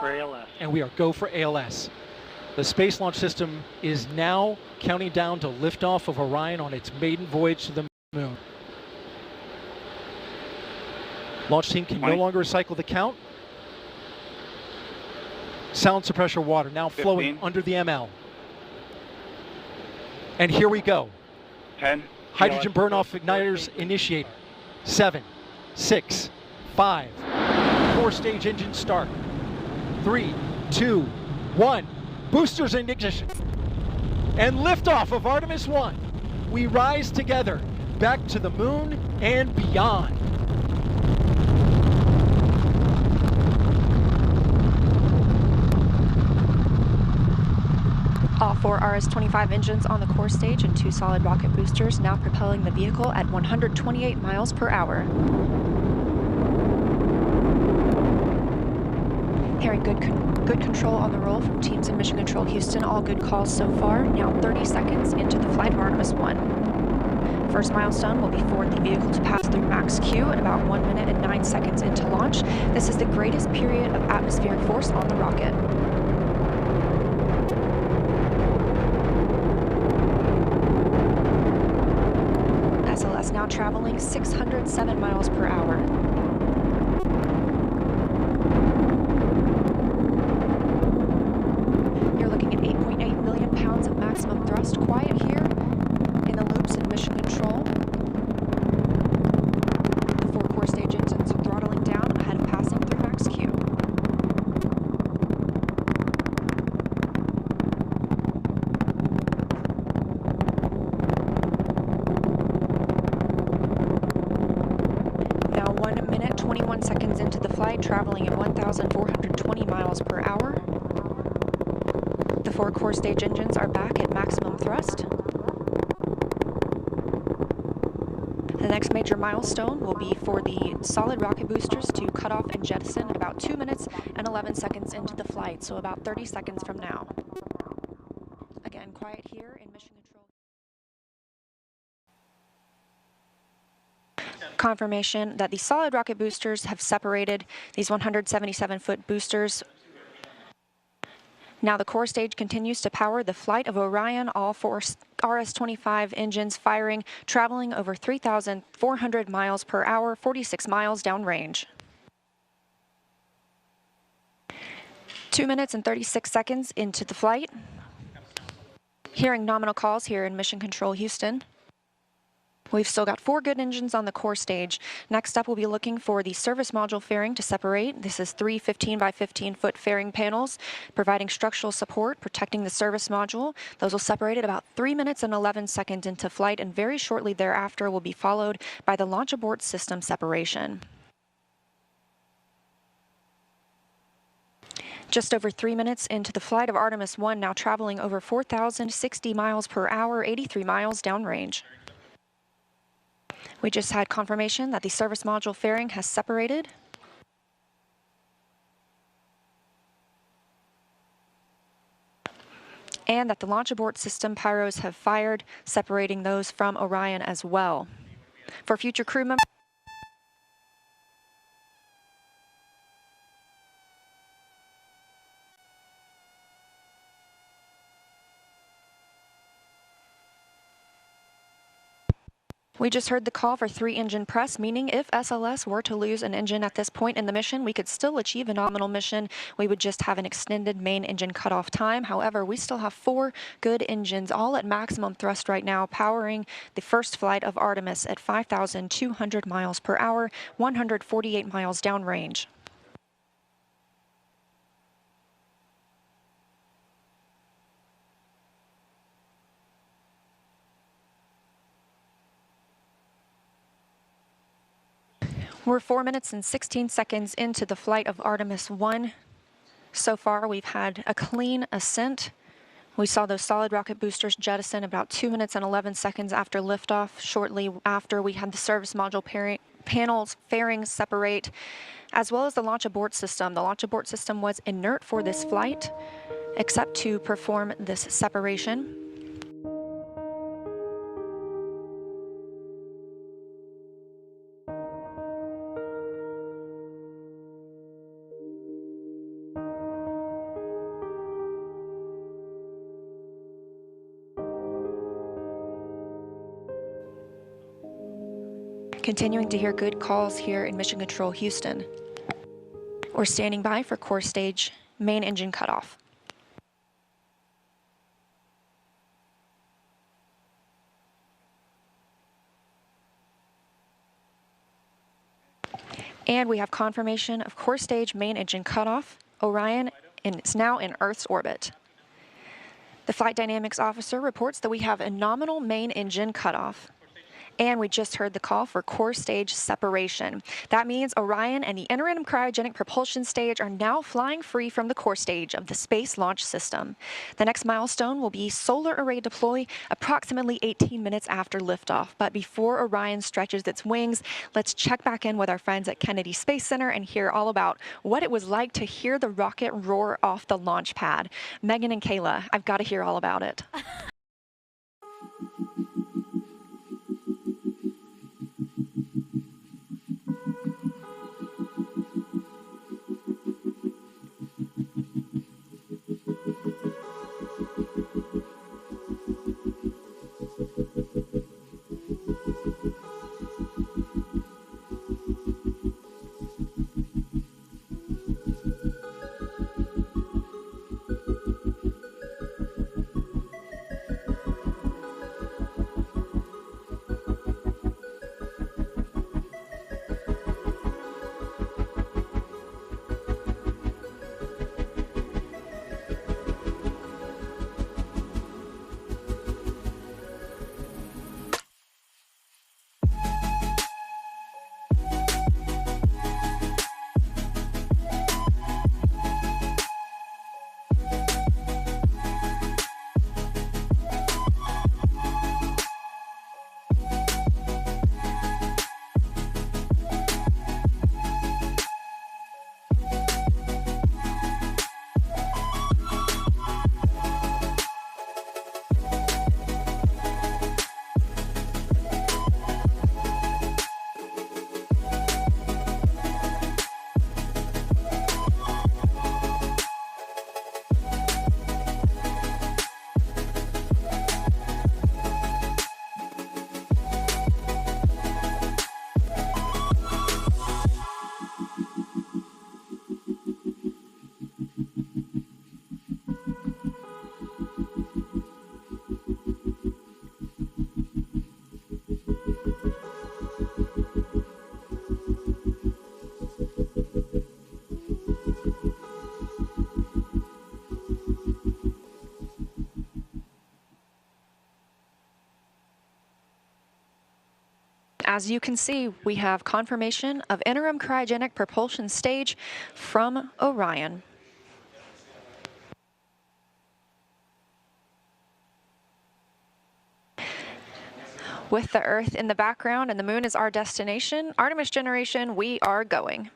for ALS. And we are go for ALS. The Space Launch System is now counting down to liftoff of Orion on its maiden voyage to the moon. Launch team can no longer recycle the count. Sound suppressor water now flowing 15. under the ML. And here we go. 10. Hydrogen burn-off igniters initiate. 7, 6, 5. 4-stage engine start. 3, 2, 1. Boosters in ignition. And liftoff of Artemis 1. We rise together back to the moon and beyond. All 4 RS-25 engines on the core stage and 2 solid rocket boosters now propelling the vehicle at 128 miles per hour. Hearing good control on the roll from teams in Mission Control Houston. All good calls so far. Now 30 seconds into the flight of Artemis 1. First milestone will be for the vehicle to pass through max Q at about 1 minute and 9 seconds into launch. This is the greatest period of atmospheric force on the rocket. SLS now traveling 607 miles per hour. You're looking at 8.8 million pounds of maximum thrust. Quiet here in the loops in Mission Control. The 4 core stage engines are throttling down ahead of passing through max Q. Now 1 minute, 21 seconds into the flight, traveling at 1,420 miles per hour. The 4 core stage engines are back at maximum thrust. The next major milestone will be for the solid rocket boosters to cut off and jettison at about 2 minutes and 11 seconds into the flight, so about 30 seconds from now. Again, quiet here in Mission Control. Confirmation that the solid rocket boosters have separated these 177-foot boosters. Now the core stage continues to power the flight of Orion, all 4 RS-25 engines firing, traveling over 3,400 miles per hour, 46 miles downrange. 2 minutes and 36 seconds into the flight. Hearing nominal calls here in Mission Control Houston. We've still got 4 good engines on the core stage. Next up, we'll be looking for the service module fairing to separate. This is 3 15 by 15 foot fairing panels, providing structural support, protecting the service module. Those will separate at about 3 minutes and 11 seconds into flight, and very shortly thereafter will be followed by the launch abort system separation. Just over 3 minutes into the flight of Artemis 1, now traveling over 4,060 miles per hour, 83 miles downrange. We just had confirmation that the service module fairing has separated. And that the launch abort system pyros have fired, separating those from Orion as well. For future crew members, we just heard the call for 3 engine press, meaning if SLS were to lose an engine at this point in the mission, we could still achieve a nominal mission. We would just have an extended main engine cutoff time. However, we still have 4 good engines, all at maximum thrust right now, powering the first flight of Artemis at 5,200 miles per hour, 148 miles downrange. We're 4 minutes and 16 seconds into the flight of Artemis 1. So far, we've had a clean ascent. We saw those solid rocket boosters jettison about 2 minutes and 11 seconds after liftoff. Shortly after, we had the service module panels fairings separate, as well as the launch abort system. The launch abort system was inert for this flight, except to perform this separation. Continuing to hear good calls here in Mission Control Houston. We're standing by for core stage main engine cutoff. And we have confirmation of core stage main engine cutoff. Orion is now in Earth's orbit. The flight dynamics officer reports that we have a nominal main engine cutoff. And we just heard the call for core stage separation. That means Orion and the interim cryogenic propulsion stage are now flying free from the core stage of the Space Launch System. The next milestone will be solar array deploy approximately 18 minutes after liftoff. But before Orion stretches its wings, let's check back in with our friends at Kennedy Space Center and hear all about what it was like to hear the rocket roar off the launch pad. Megan and Kayla, I've got to hear all about it. As you can see, we have confirmation of interim cryogenic propulsion stage from Orion. With the Earth in the background and the moon is our destination, Artemis generation, we are going.